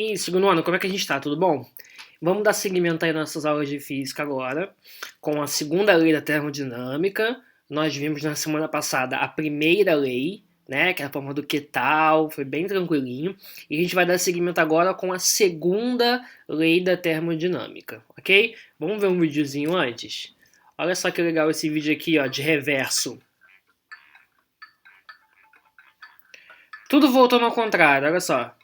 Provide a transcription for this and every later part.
E segundo ano, como é que a gente tá? Tudo bom? Vamos dar seguimento aí nas nossas aulas de física agora, com a segunda lei da termodinâmica. Nós vimos na semana passada a primeira lei, né, que é a forma do que tal, foi bem tranquilinho. E a gente vai dar seguimento agora com a segunda lei da termodinâmica, ok? Vamos ver um videozinho antes? Olha só que legal esse vídeo aqui, ó, de reverso. Tudo voltando ao contrário, olha só.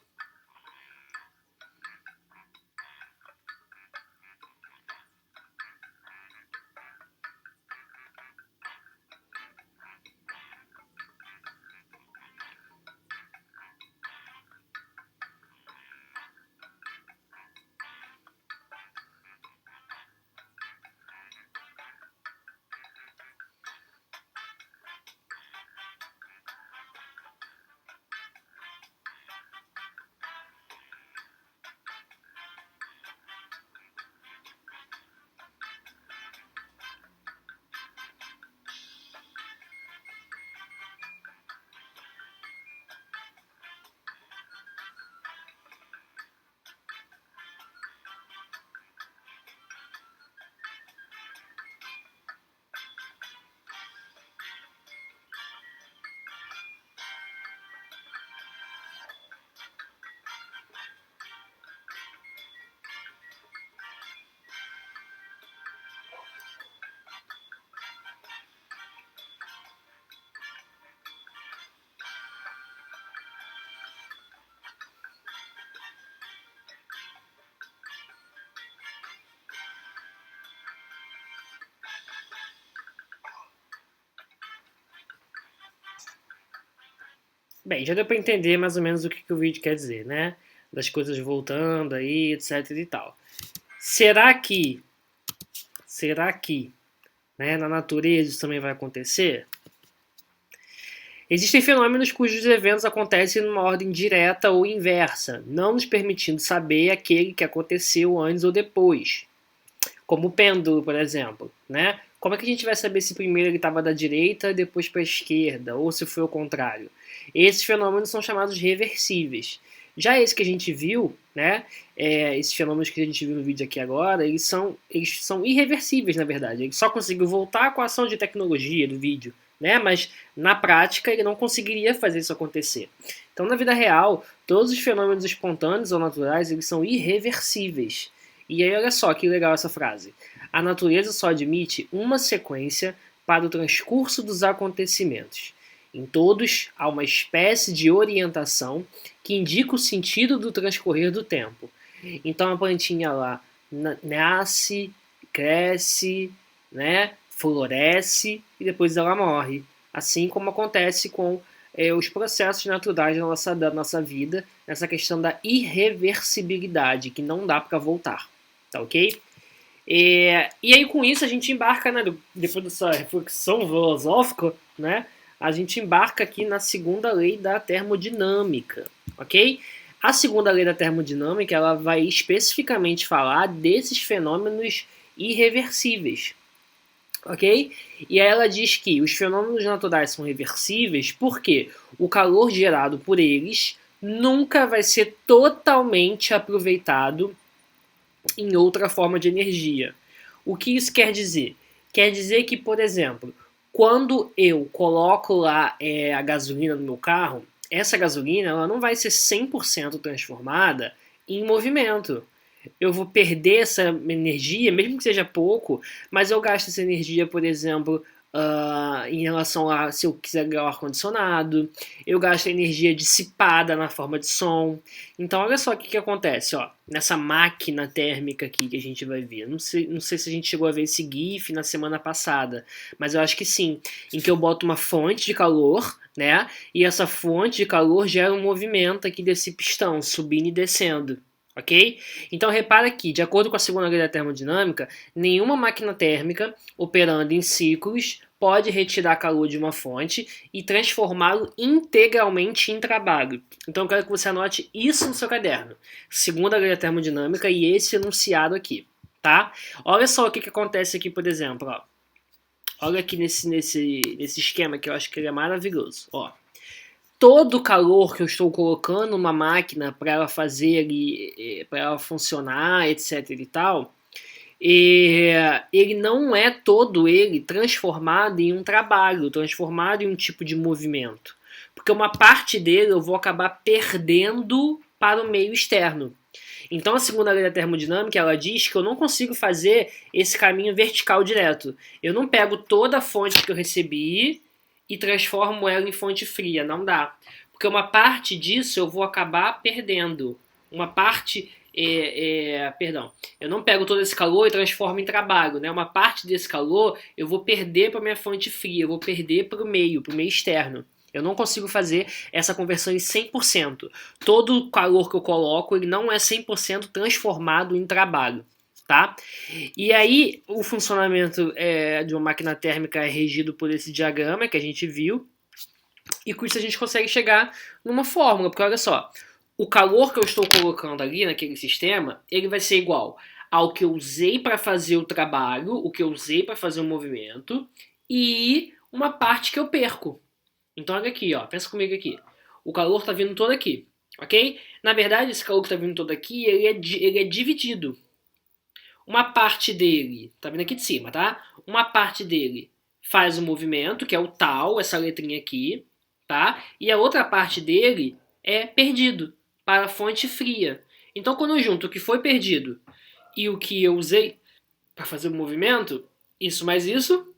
Bem, já deu para entender mais ou menos o que o vídeo quer dizer, né? Das coisas voltando aí, etc e tal. Será que, né, na natureza isso também vai acontecer? Existem fenômenos cujos eventos acontecem numa ordem direta ou inversa, não nos permitindo saber aquele que aconteceu antes ou depois. Como o pêndulo, por exemplo, né? Como é que a gente vai saber se primeiro ele estava da direita e depois para a esquerda, ou se foi o contrário? Esses fenômenos são chamados reversíveis. Já esse que a gente viu, né? Esses fenômenos que a gente viu no vídeo aqui agora, eles são irreversíveis, na verdade. Ele só conseguiu voltar com a ação de tecnologia do vídeo, né? Mas na prática ele não conseguiria fazer isso acontecer. Então, na vida real, todos os fenômenos espontâneos ou naturais eles são irreversíveis. E aí, olha só que legal essa frase. A natureza só admite uma sequência para o transcurso dos acontecimentos. Em todos, há uma espécie de orientação que indica o sentido do transcorrer do tempo. Então, a plantinha lá nasce, cresce, né, floresce e depois ela morre. Assim como acontece com os processos naturais da nossa vida, nessa questão da irreversibilidade, que não dá para voltar. Tá ok? E aí com isso a gente embarca, né, depois dessa reflexão filosófica, né, a gente embarca aqui na segunda lei da termodinâmica, ok? A segunda lei da termodinâmica ela vai especificamente falar desses fenômenos irreversíveis, ok? E aí ela diz que os fenômenos naturais são reversíveis porque o calor gerado por eles nunca vai ser totalmente aproveitado em outra forma de energia. O que isso quer dizer? Quer dizer que, por exemplo, quando eu coloco lá a gasolina no meu carro, essa gasolina ela não vai ser 100% transformada em movimento. Eu vou perder essa energia, mesmo que seja pouco, mas eu gasto essa energia, por exemplo, em relação a se eu quiser ligar o ar-condicionado, eu gasto a energia dissipada na forma de som. Então, olha só o que acontece, ó, nessa máquina térmica aqui que a gente vai ver. Não sei se a gente chegou a ver esse GIF na semana passada, mas eu acho que sim, em que eu boto uma fonte de calor, né? E essa fonte de calor gera um movimento aqui desse pistão, subindo e descendo. Ok? Então repara que, de acordo com a segunda lei da termodinâmica, nenhuma máquina térmica operando em ciclos pode retirar calor de uma fonte e transformá-lo integralmente em trabalho. Então eu quero que você anote isso no seu caderno. Segunda lei da termodinâmica e esse enunciado aqui, tá? Olha só o que acontece aqui, por exemplo. Ó. Olha aqui nesse esquema que eu acho que ele é maravilhoso. Ó. todo o calor que eu estou colocando numa máquina para ela fazer, para ela funcionar, etc e tal, ele não é todo ele transformado em um trabalho, transformado em um tipo de movimento. Porque uma parte dele eu vou acabar perdendo para o meio externo. Então a segunda lei da termodinâmica, ela diz que eu não consigo fazer esse caminho vertical direto. Eu não pego toda a fonte que eu recebi e transformo ela em fonte fria, não dá. Porque uma parte disso eu vou acabar perdendo. Uma parte perdão, eu não pego todo esse calor e transformo em trabalho, né? Uma parte desse calor eu vou perder para minha fonte fria, eu vou perder para o meio externo. Eu não consigo fazer essa conversão em 100%. Todo o calor que eu coloco, ele não é 100% transformado em trabalho, tá? E aí, o funcionamento de uma máquina térmica é regido por esse diagrama que a gente viu, e com isso a gente consegue chegar numa fórmula, porque olha só, o calor que eu estou colocando ali naquele sistema, ele vai ser igual ao que eu usei para fazer o trabalho, o que eu usei para fazer o movimento, e uma parte que eu perco. Então olha aqui, ó, pensa comigo aqui. O calor está vindo todo aqui, ok? Na verdade, esse calor que está vindo todo aqui, ele é dividido. Uma parte dele, tá vindo aqui de cima, tá? Uma parte dele faz o movimento, que é o tal, essa letrinha aqui, tá? E a outra parte dele é perdido para a fonte fria. Então, quando eu junto o que foi perdido e o que eu usei para fazer o movimento, isso mais isso,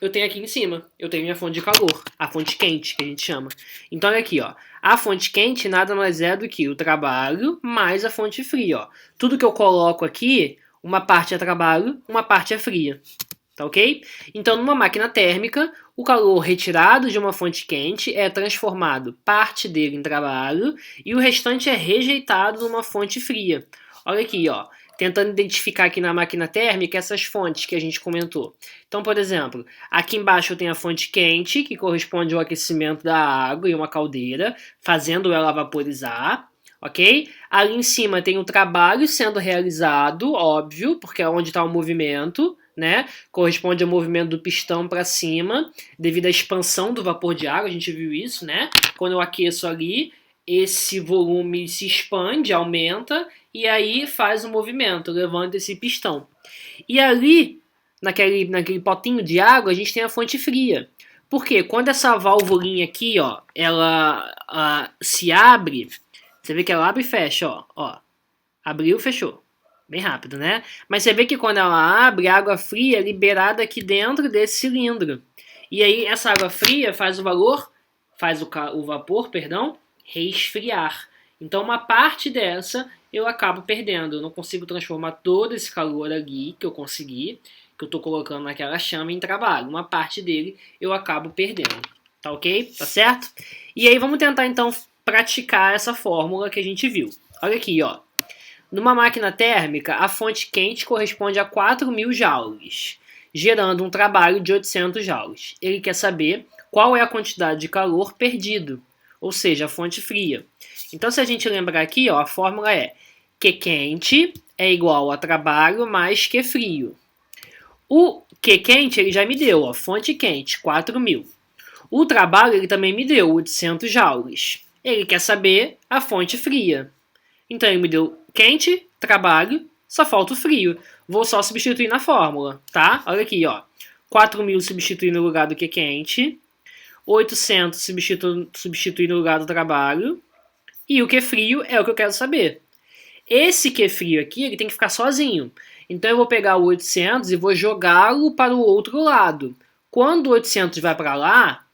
eu tenho aqui em cima, eu tenho minha fonte de calor, a fonte quente, que a gente chama. Então, olha aqui, ó. A fonte quente nada mais é do que o trabalho mais a fonte fria, ó. Tudo que eu coloco aqui, uma parte é trabalho, uma parte é fria. Tá ok? Então, numa máquina térmica, o calor retirado de uma fonte quente é transformado parte dele em trabalho e o restante é rejeitado numa fonte fria. Olha aqui, ó. Tentando identificar aqui na máquina térmica essas fontes que a gente comentou. Então, por exemplo, aqui embaixo eu tenho a fonte quente, que corresponde ao aquecimento da água em uma caldeira, fazendo ela vaporizar, ok? Ali em cima tem o trabalho sendo realizado, óbvio, porque é onde está o movimento, né? Corresponde ao movimento do pistão para cima, devido à expansão do vapor de água, a gente viu isso, né? Quando eu aqueço ali, esse volume se expande, aumenta, e aí faz o movimento, levanta esse pistão. E ali, naquele potinho de água, a gente tem a fonte fria. Porque quando essa válvulinha aqui, ó, ela se abre, você vê que ela abre e fecha, ó. Abriu, fechou. Bem rápido, né? Mas você vê que quando ela abre, a água fria é liberada aqui dentro desse cilindro. E aí essa água fria faz o vapor, perdão, resfriar. Então uma parte dessa eu acabo perdendo. Eu não consigo transformar todo esse calor ali que eu consegui, que eu estou colocando naquela chama em trabalho. Uma parte dele eu acabo perdendo. Tá ok? Tá certo? E aí vamos tentar então praticar essa fórmula que a gente viu. Olha aqui, ó. Numa máquina térmica, a fonte quente corresponde a 4.000 joules, gerando um trabalho de 800 joules. Ele quer saber qual é a quantidade de calor perdido, ou seja, a fonte fria. Então, se a gente lembrar aqui, ó, a fórmula é Q quente é igual a trabalho mais Q frio. O Q quente ele já me deu, ó, fonte quente, 4.000. O trabalho ele também me deu, 800 joules. Ele quer saber a fonte fria. Então ele me deu quente, trabalho, só falta o frio. Vou só substituir na fórmula, tá? Olha aqui, ó. 4.000 substituir no lugar do que quente. 800 substituir no lugar do trabalho. E o que frio é o que eu quero saber. Esse que frio aqui, ele tem que ficar sozinho. Então eu vou pegar o 800 e vou jogá-lo para o outro lado. Quando o 800 vai para lá,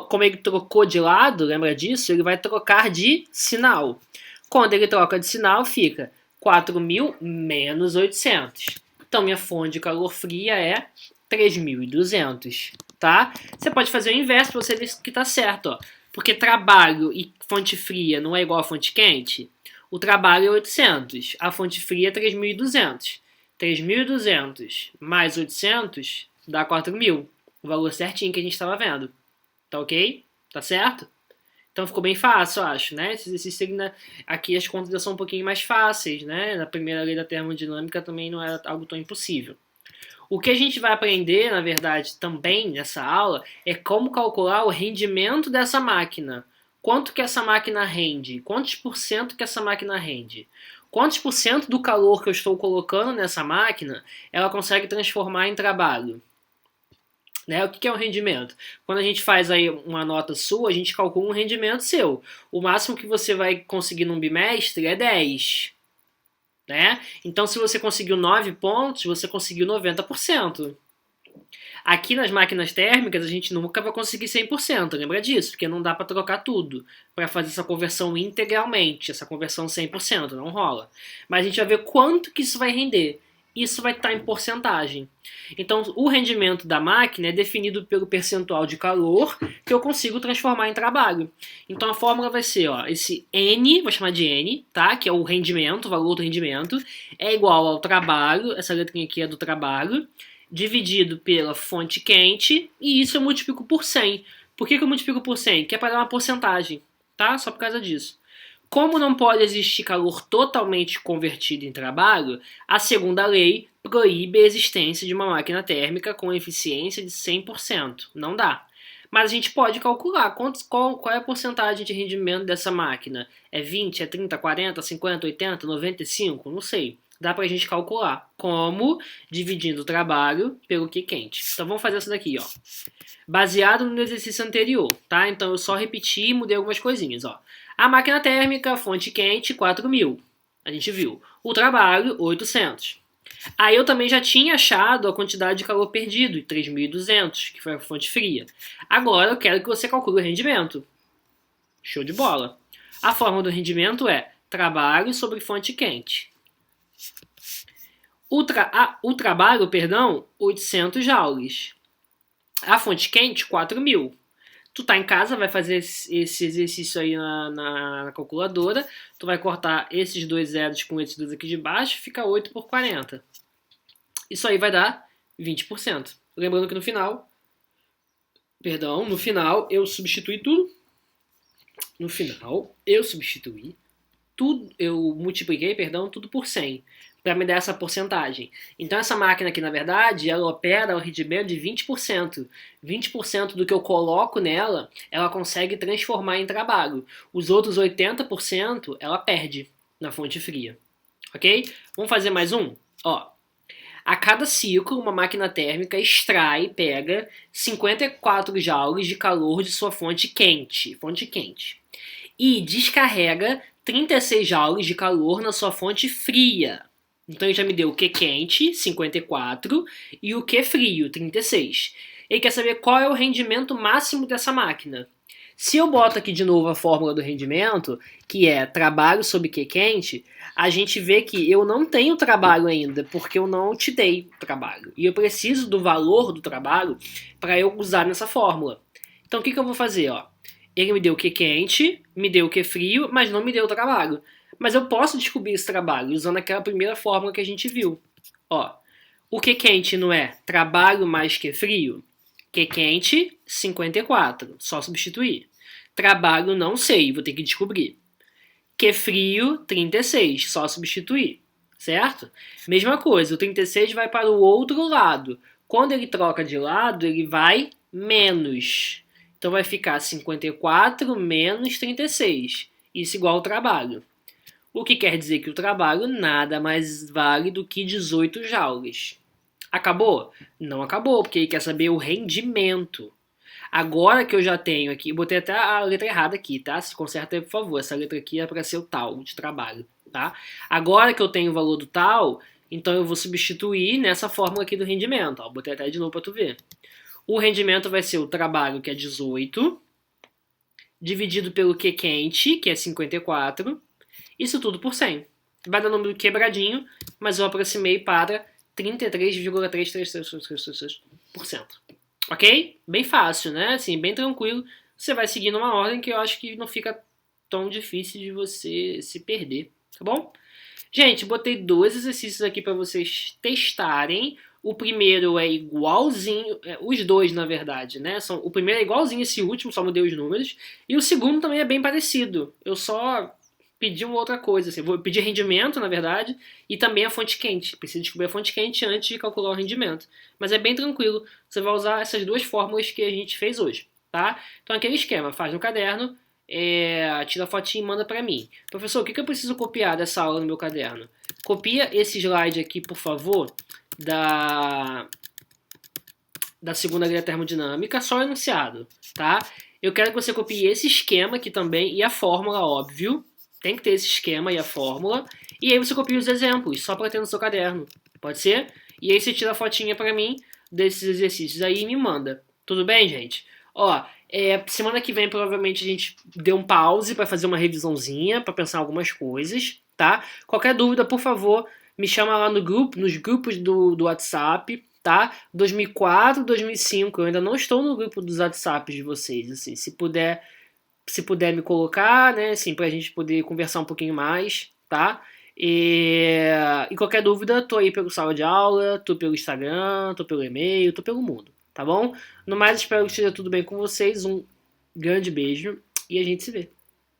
como ele trocou de lado, lembra disso? Ele vai trocar de sinal. Quando ele troca de sinal, fica 4.000 menos 800. Então, minha fonte de calor fria é 3.200, tá? Você pode fazer o inverso para você ver que tá certo, ó. Porque trabalho e fonte fria não é igual a fonte quente. O trabalho é 800, a fonte fria é 3.200. 3.200 mais 800 dá 4.000. O valor certinho que a gente estava vendo. Tá ok? Tá certo? Então ficou bem fácil, eu acho, né? Esse exercício aqui as contas são um pouquinho mais fáceis, né? Na primeira lei da termodinâmica também não era algo tão impossível. O que a gente vai aprender, na verdade, também nessa aula, é como calcular o rendimento dessa máquina. Quanto que essa máquina rende? Quantos por cento que essa máquina rende? Quantos por cento do calor que eu estou colocando nessa máquina, ela consegue transformar em trabalho? Né? O que é um rendimento? Quando a gente faz aí uma nota sua, a gente calcula um rendimento seu. O máximo que você vai conseguir num bimestre é 10. Né? Então, se você conseguiu 9 pontos, você conseguiu 90%. Aqui nas máquinas térmicas, a gente nunca vai conseguir 100%, lembra disso? Porque não dá para trocar tudo, para fazer essa conversão integralmente, essa conversão 100%, não rola. Mas a gente vai ver quanto que isso vai render. Isso vai estar em porcentagem. Então, o rendimento da máquina é definido pelo percentual de calor que eu consigo transformar em trabalho. Então, a fórmula vai ser, ó, esse N, vou chamar de N, tá? Que é o rendimento, o valor do rendimento, é igual ao trabalho, essa letrinha aqui é do trabalho, dividido pela fonte quente, e isso eu multiplico por 100. Por que eu multiplico por 100? Que é para dar uma porcentagem, tá? Só por causa disso. Como não pode existir calor totalmente convertido em trabalho, a segunda lei proíbe a existência de uma máquina térmica com eficiência de 100%. Não dá. Mas a gente pode calcular qual é a porcentagem de rendimento dessa máquina. É 20, é 30, 40, 50, 80, 95? Não sei. Dá pra gente calcular. Como? Dividindo o trabalho pelo Q quente. Então vamos fazer essa daqui, ó. Baseado no exercício anterior, tá? Então eu só repeti e mudei algumas coisinhas, ó. A máquina térmica, fonte quente, 4.000. A gente viu. O trabalho, 800. Aí eu também já tinha achado a quantidade de calor perdido, 3.200, que foi a fonte fria. Agora eu quero que você calcule o rendimento. Show de bola. A fórmula do rendimento é trabalho sobre fonte quente. O trabalho, 800 joules. A fonte quente, 4.000. Tu tá em casa, vai fazer esse exercício aí na calculadora. Tu vai cortar esses dois zeros com esses dois aqui de baixo, fica 8 por 40. Isso aí vai dar 20%. Lembrando que no final eu substituí tudo. No final, eu multipliquei, tudo por 100. Para me dar essa porcentagem. Então essa máquina aqui, na verdade, ela opera ao rendimento de 20%. 20% do que eu coloco nela, ela consegue transformar em trabalho. Os outros 80% ela perde na fonte fria. Ok? Vamos fazer mais um? Ó, a cada ciclo, uma máquina térmica pega 54 joules de calor de sua fonte quente, e descarrega 36 joules de calor na sua fonte fria. Então ele já me deu o Q quente, 54, e o Q frio, 36. Ele quer saber qual é o rendimento máximo dessa máquina. Se eu boto aqui de novo a fórmula do rendimento, que é trabalho sobre Q quente, a gente vê que eu não tenho trabalho ainda, porque eu não te dei trabalho. E eu preciso do valor do trabalho para eu usar nessa fórmula. Então o que eu vou fazer? Ó? Ele me deu o Q quente, me deu o Q frio, mas não me deu o trabalho. Mas eu posso descobrir esse trabalho usando aquela primeira fórmula que a gente viu. Ó, o Q quente não é trabalho mais Q frio? Q quente, 54. Só substituir. Trabalho não sei, vou ter que descobrir. Q frio, 36. Só substituir. Certo? Mesma coisa, o 36 vai para o outro lado. Quando ele troca de lado, ele vai menos. Então vai ficar 54 menos 36. Isso igual ao trabalho. O que quer dizer que o trabalho nada mais vale do que 18 joules. Acabou? Não acabou, porque ele quer saber o rendimento. Agora que eu já tenho aqui, botei até a letra errada aqui, tá? Se conserta aí, por favor. Essa letra aqui é para ser o tal de trabalho, tá? Agora que eu tenho o valor do tal, então eu vou substituir nessa fórmula aqui do rendimento. Ó, botei até de novo para tu ver. O rendimento vai ser o trabalho, que é 18, dividido pelo Q quente, que é 54, isso tudo por 100. Vai dar número quebradinho, mas eu aproximei para 33,333%. Ok? Bem fácil, né? Assim, bem tranquilo. Você vai seguindo uma ordem que eu acho que não fica tão difícil de você se perder, tá bom? Gente, botei dois exercícios aqui para vocês testarem. O primeiro é igualzinho, os dois na verdade, né? O primeiro é igualzinho esse último, só mudei os números. E o segundo também é bem parecido. Eu só pedir uma outra coisa. Assim, vou pedir rendimento, na verdade, e também a fonte quente. Preciso descobrir a fonte quente antes de calcular o rendimento. Mas é bem tranquilo. Você vai usar essas duas fórmulas que a gente fez hoje, tá? Então aquele esquema, faz no caderno, tira a fotinha e manda para mim. Professor, o que eu preciso copiar dessa aula no meu caderno? Copia esse slide aqui, por favor, da segunda lei da termodinâmica, só o enunciado, tá? Eu quero que você copie esse esquema aqui também e a fórmula, óbvio. Tem que ter esse esquema e a fórmula. E aí você copia os exemplos, só para ter no seu caderno. Pode ser? E aí você tira a fotinha para mim desses exercícios aí e me manda. Tudo bem, gente? Ó, semana que vem provavelmente a gente deu um pause para fazer uma revisãozinha, para pensar algumas coisas, tá? Qualquer dúvida, por favor, me chama lá no grupo, nos grupos do WhatsApp, tá? 2004, 2005, eu ainda não estou no grupo dos WhatsApps de vocês, assim, se puder me colocar, né, assim, pra gente poder conversar um pouquinho mais, tá? E qualquer dúvida, tô aí pelo sala de aula, tô pelo Instagram, tô pelo e-mail, tô pelo mundo, tá bom? No mais, espero que esteja tudo bem com vocês, um grande beijo e a gente se vê.